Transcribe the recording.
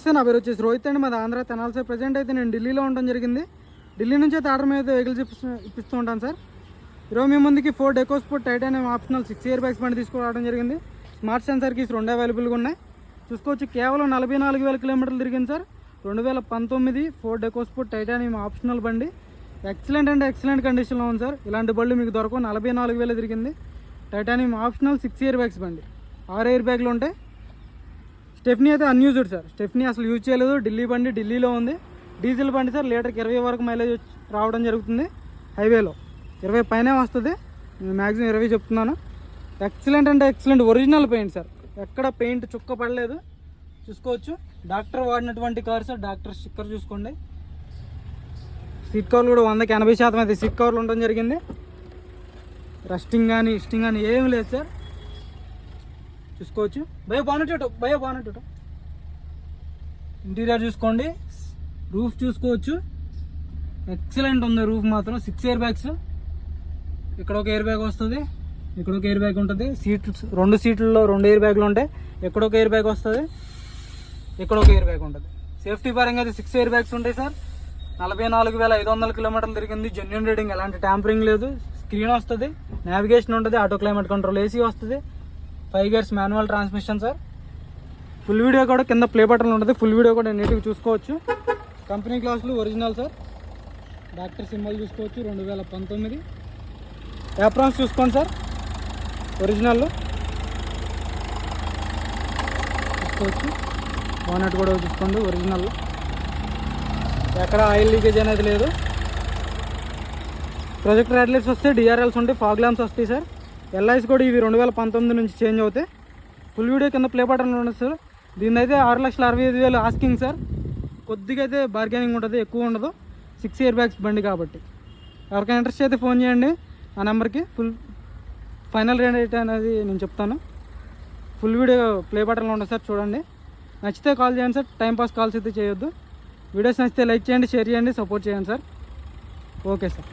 నమస్తే, నా పేరు వచ్చేసి రోహిత్ అండి, మాది ఆంధ్ర తెనాలి సార్. ప్రజెంట్ అయితే నేను ఢిల్లీలో ఉండడం జరిగింది. ఢిల్లీ నుంచి అయితే ఆర్డర్ మీద వెహికల్స్ ఇప్పిస్తూ ఉంటాను సార్. ఈరోజు మీ ముందుకి Ford EcoSport titanium optional 6 air bags బండి తీసుకురావడం జరిగింది. స్మార్ట్ సెన్సార్ కీస్ 2 అవైలబుల్గా ఉన్నాయి. చూసుకోవచ్చు, కేవలం 44,000 కిలోమీటర్లు తిరిగింది sir. 2019 Ford EcoSport titanium optional బండి. ఎక్సలెంట్ అంటే ఎక్సలెంట్ కండిషన్లో ఉంది సార్. ఇలాంటి బళ్ళు మీకు దొరకవు. 44,000 తిరిగింది. టైటానియం ఆప్షనల్ 6 ఇయర్ బ్యాగ్స్ బండి. 6 ఎయిర్ బ్యాగ్లు ఉంటాయి. స్టెఫ్నీ అయితే అన్యూజ్డ్ సార్. స్టెఫ్నీ అసలు యూజ్ చేయలేదు. ఢిల్లీ బండి, ఢిల్లీలో ఉంది. డీజిల్ బండి సార్. లీటర్కి 20 వరకు మైలేజ్ రావడం జరుగుతుంది. హైవేలో 20 పైనే వస్తుంది. నేను మ్యాక్సిమం 20 చెప్తున్నాను. ఎక్సలెంట్ అంటే ఎక్సలెంట్ ఒరిజినల్ పెయింట్ సార్. ఎక్కడ పెయింట్ చుక్క పడలేదు. చూసుకోవచ్చు, డాక్టర్ వాడినటువంటి కార్ సార్. డాక్టర్ స్టిక్కర్ చూసుకోండి. సీట్ కవర్లు కూడా 100కి 80% అయితే సీట్ కవర్లు ఉండడం జరిగింది. రస్టింగ్ కానీ ఇస్టింగ్ కానీ ఏం లేదు సార్. చూసుకోవచ్చు, బానెట్ ఇంటీరియర్ చూసుకోండి. రూఫ్ చూసుకోవచ్చు, ఎక్సలెంట్ ఉంది రూఫ్ మాత్రం. 6 ఇయర్ బ్యాగ్స్. ఇక్కడ ఒక ఎయిర్ బ్యాగ్ వస్తుంది, ఇక్కడ ఒక ఎయిర్ బ్యాగ్ ఉంటుంది. సీట్స్ 2 సీట్లలో 2 ఎయిర్ బ్యాగ్లు ఉంటాయి. ఎక్కడ ఒక ఎయిర్ బ్యాగ్ వస్తుంది, ఇక్కడ ఒక ఎయిర్ బ్యాగ్ ఉంటుంది. సేఫ్టీ పరంగా అయితే 6 ఎయిర్ బ్యాగ్స్ ఉంటాయి సార్. 44,500 కిలోమీటర్లు తిరిగింది. జెన్యూన్ రీడింగ్, ఎలాంటి ట్యాంపరింగ్ లేదు. స్క్రీన్ వస్తుంది, నావిగేషన్ ఉంటుంది, ఆటో క్లైమేట్ కంట్రోల్, ఏసీ వస్తుంది. 5 gears manual transmission sir. Full video కూడా కింద ప్లే బటన్ ఉంటుంది. ఫుల్ వీడియో కూడా నీట్గా చూసుకోవచ్చు. కంపెనీ గ్లాసులు ఒరిజినల్ సార్. డాక్టర్ సింబల్ చూసుకోవచ్చు. 2019 యాప్రాన్స్ చూసుకోండి సార్, ఒరిజినల్ చూసుకోవచ్చు. బానెట్ కూడా చూసుకోండి, ఒరిజినల్. ఎక్కడ ఆయిల్ లీకేజ్ అనేది లేదు. ప్రొజెక్టర్ హెడ్లైట్స్ వస్తాయి, డిఆర్ఎల్స్ ఉంటాయి, ఫాగ్ ల్యాంప్స్ వస్తాయి సార్. ఎల్ఐస్ కూడా ఇవి 2019 నుంచి చేంజ్ అవుతాయి. ఫుల్ వీడియో కింద ప్లే బటన్ ఉంటుంది సార్. దీని అయితే 6,65,000 ఆస్కింగ్ సార్. కొద్దిగా అయితే బార్గెనింగ్ ఉంటుంది, ఎక్కువ ఉండదు. 6 ఇయర్ బ్యాగ్స్ బండి కాబట్టి. ఎవరికైనా ఇంట్రెస్ట్ అయితే ఫోన్ చేయండి ఆ నెంబర్కి. ఫైనల్ రేట్ అనేది నేను చెప్తాను. ఫుల్ వీడియో ప్లే బటన్లో ఉంటుంది సార్, చూడండి. నచ్చితే కాల్ చేయండి సార్. టైంపాస్ కాల్స్ అయితే చేయొద్దు. వీడియోస్ నచ్చితే లైక్ చేయండి, షేర్ చేయండి, సపోర్ట్ చేయండి సార్. Okay sir.